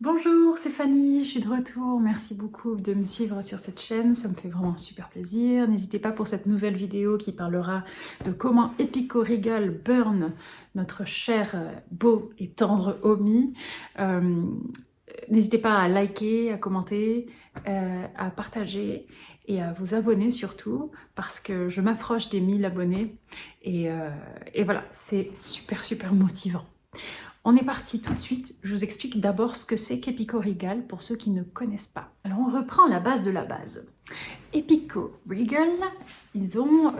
Bonjour, c'est Fanny, je suis de retour. Merci beaucoup de me suivre sur cette chaîne, ça me fait vraiment super plaisir. N'hésitez pas pour cette nouvelle vidéo qui parlera de comment Epico Regal burn notre cher, beau et tendre Omi. N'hésitez pas à liker, à commenter, à partager et à vous abonner surtout parce que je m'approche des 1000 abonnés et voilà, c'est super motivant. On est parti tout de suite. Je vous explique d'abord ce que c'est qu'Epico Regal pour ceux qui ne connaissent pas. Alors on reprend la base de la base. Epico Regal, ils ont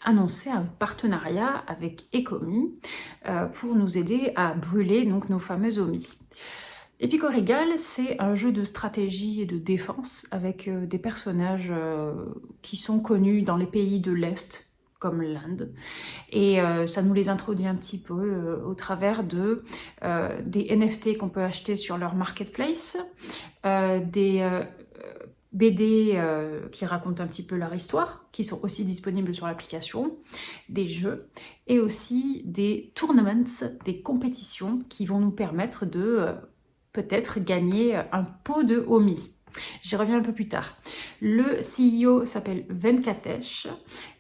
annoncé un partenariat avec Ecomi pour nous aider à brûler donc nos fameux Omi. Epico Regal, c'est un jeu de stratégie et de défense avec des personnages qui sont connus dans les pays de l'Est, comme l'Inde. Et ça nous les introduit un petit peu au travers de des NFT qu'on peut acheter sur leur marketplace, des BD qui racontent un petit peu leur histoire, qui sont aussi disponibles sur l'application, des jeux, et aussi des tournaments, des compétitions qui vont nous permettre de peut-être gagner un pot de Omi. J'y reviens un peu plus tard. Le CEO s'appelle Venkatesh.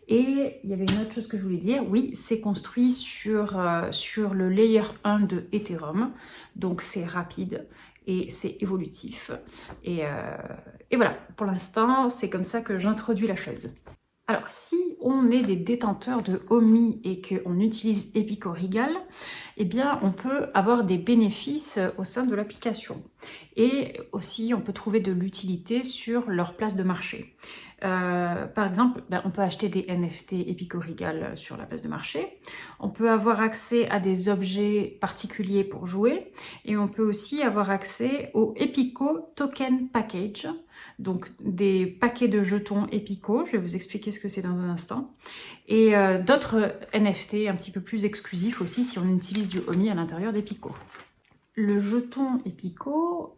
Et il y avait une autre chose que je voulais dire, oui, c'est construit sur le layer 1 de Ethereum, donc c'est rapide et c'est évolutif. Et voilà, pour l'instant, c'est comme ça que j'introduis la chose. Alors, si on est des détenteurs de Omi et qu'on utilise Epico Regal, eh bien, on peut avoir des bénéfices au sein de l'application. Et aussi, on peut trouver de l'utilité sur leur place de marché. Par exemple, on peut acheter des NFT Epico Regal sur la place de marché. On peut avoir accès à des objets particuliers pour jouer. Et on peut aussi avoir accès au Epico Token Package. Donc des paquets de jetons Epico, je vais vous expliquer ce que c'est dans un instant, et d'autres NFT un petit peu plus exclusifs aussi si on utilise du Omi à l'intérieur d'Epico. Le jeton Epico,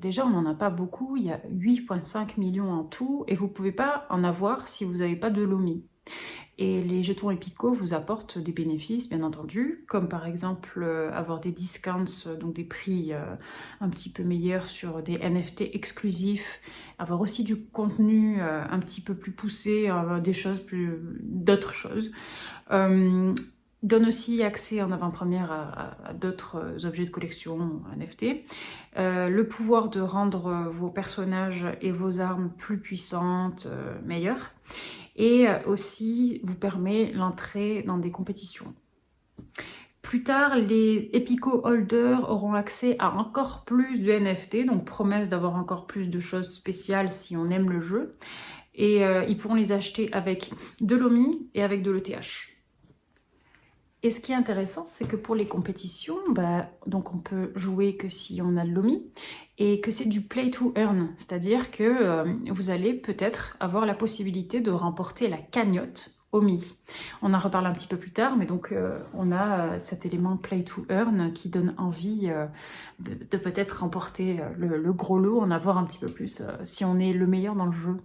déjà on n'en a pas beaucoup, il y a 8,5 millions en tout, et vous ne pouvez pas en avoir si vous n'avez pas de l'Omi. Et les jetons Epico vous apportent des bénéfices, bien entendu, comme par exemple avoir des discounts, donc des prix un petit peu meilleurs sur des NFT exclusifs, avoir aussi du contenu un petit peu plus poussé, d'autres choses. Donne aussi accès en avant-première à d'autres objets de collection NFT. Le pouvoir de rendre vos personnages et vos armes plus puissantes, meilleures. Et aussi vous permet l'entrée dans des compétitions. Plus tard, les Epico Holders auront accès à encore plus de NFT, donc promesse d'avoir encore plus de choses spéciales si on aime le jeu. Et ils pourront les acheter avec de l'Omi et avec de l'ETH. Et ce qui est intéressant, c'est que pour les compétitions, donc on peut jouer que si on a de l'Omi et que c'est du play to earn, c'est-à-dire que vous allez peut-être avoir la possibilité de remporter la cagnotte Omi. On en reparle un petit peu plus tard, mais donc on a cet élément play to earn qui donne envie de peut-être remporter le gros lot, en avoir un petit peu plus si on est le meilleur dans le jeu.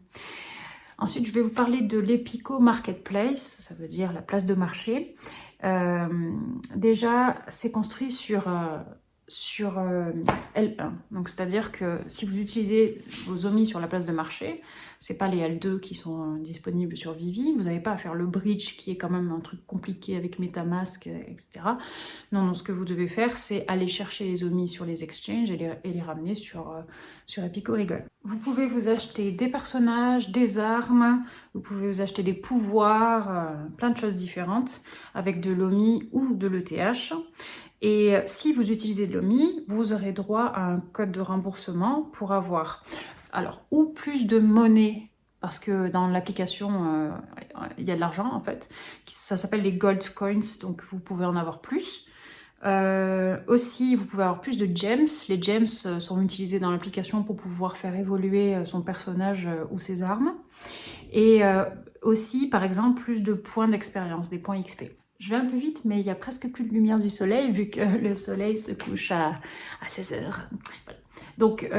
Ensuite, je vais vous parler de l'Epico Marketplace, ça veut dire la place de marché. Déjà, c'est construit sur L1. Donc, c'est-à-dire que si vous utilisez vos Omi sur la place de marché, c'est pas les L2 qui sont disponibles sur Vivi. Vous n'avez pas à faire le bridge qui est quand même un truc compliqué avec MetaMask, etc. Non, ce que vous devez faire, c'est aller chercher les Omi sur les exchanges et les ramener sur Epico Regal. Vous pouvez vous acheter des personnages, des armes, vous pouvez vous acheter des pouvoirs, plein de choses différentes avec de l'Omi ou de l'ETH. Et si vous utilisez de l'Omi, vous aurez droit à un code de remboursement pour avoir ou plus de monnaie, parce que dans l'application, il y a de l'argent en fait. Ça s'appelle les Gold Coins, donc vous pouvez en avoir plus. Aussi, vous pouvez avoir plus de gems. Les gems sont utilisés dans l'application pour pouvoir faire évoluer son personnage ou ses armes. Et aussi, par exemple, plus de points d'expérience, des points XP. Je vais un peu vite, mais il y a presque plus de lumière du soleil, vu que le soleil se couche à 16h. Voilà. Donc,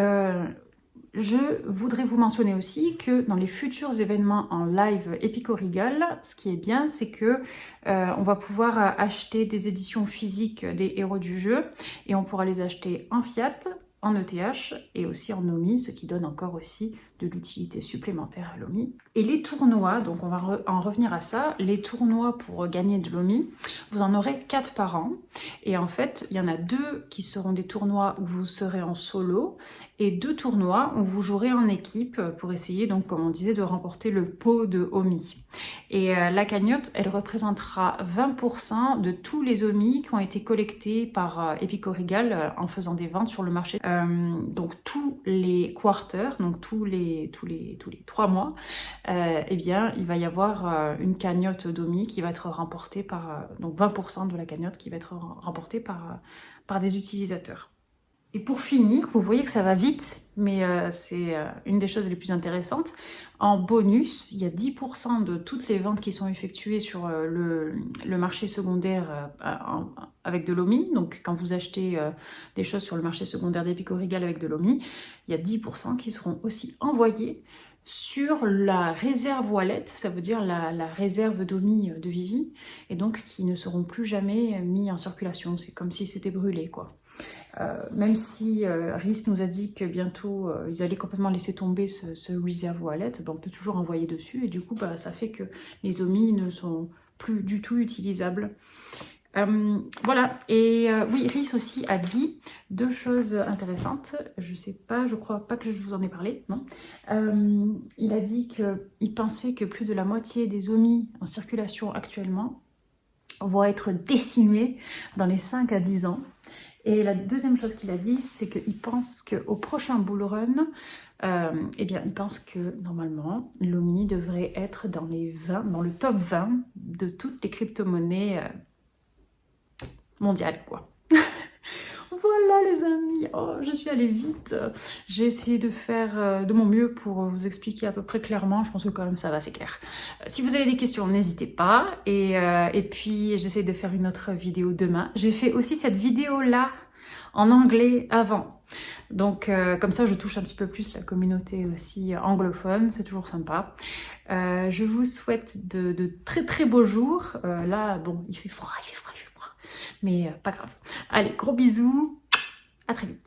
je voudrais vous mentionner aussi que dans les futurs événements en live Epico Regal, ce qui est bien, c'est que on va pouvoir acheter des éditions physiques des héros du jeu, et on pourra les acheter en fiat, en ETH et aussi en OMI, ce qui donne encore aussi de l'utilité supplémentaire à l'OMI. Et les tournois, donc on va en revenir à ça, les tournois pour gagner de l'OMI, vous en aurez 4 par an. Et en fait, il y en a 2 qui seront des tournois où vous serez en solo et 2 tournois où vous jouerez en équipe pour essayer, donc comme on disait, de remporter le pot de OMI. Et la cagnotte, elle représentera 20% de tous les OMI qui ont été collectés par Epico Regal en faisant des ventes sur le marché. Donc tous les quarters, donc tous les 3 mois, eh bien, il va y avoir une cagnotte d'OMI qui va être remportée par... donc 20% de la cagnotte qui va être remportée par des utilisateurs. Et pour finir, vous voyez que ça va vite, mais c'est une des choses les plus intéressantes. En bonus, il y a 10% de toutes les ventes qui sont effectuées sur le marché secondaire avec de l'OMI. Donc quand vous achetez des choses sur le marché secondaire d'Epico Regal avec de l'OMI, il y a 10% qui seront aussi envoyés sur la réserve wallet, ça veut dire la réserve d'OMI de Vivi, et donc qui ne seront plus jamais mis en circulation. C'est comme si c'était brûlé, quoi. Même si RIS nous a dit que bientôt ils allaient complètement laisser tomber ce reserve wallet, ben on peut toujours envoyer dessus et du coup bah, ça fait que les OMI ne sont plus du tout utilisables. Voilà, et oui, RIS aussi a dit 2 choses intéressantes, je crois pas que je vous en ai parlé, non. Il a dit qu'il pensait que plus de la moitié des OMI en circulation actuellement vont être décimés dans les 5 à 10 ans. Et la deuxième chose qu'il a dit, c'est qu'il pense qu'au prochain bull run, eh bien, il pense que normalement, l'OMI devrait être dans le top 20 de toutes les crypto-monnaies mondiales, quoi. Voilà les amis, oh, je suis allée vite. J'ai essayé de faire de mon mieux pour vous expliquer à peu près clairement. Je pense que quand même ça va, c'est clair. Si vous avez des questions, n'hésitez pas. Et puis j'essaie de faire une autre vidéo demain. J'ai fait aussi cette vidéo-là en anglais avant. Donc comme ça je touche un petit peu plus la communauté aussi anglophone, c'est toujours sympa. Je vous souhaite de très très beaux jours. Là, bon, il fait froid. Mais pas grave. Allez, gros bisous, à très vite.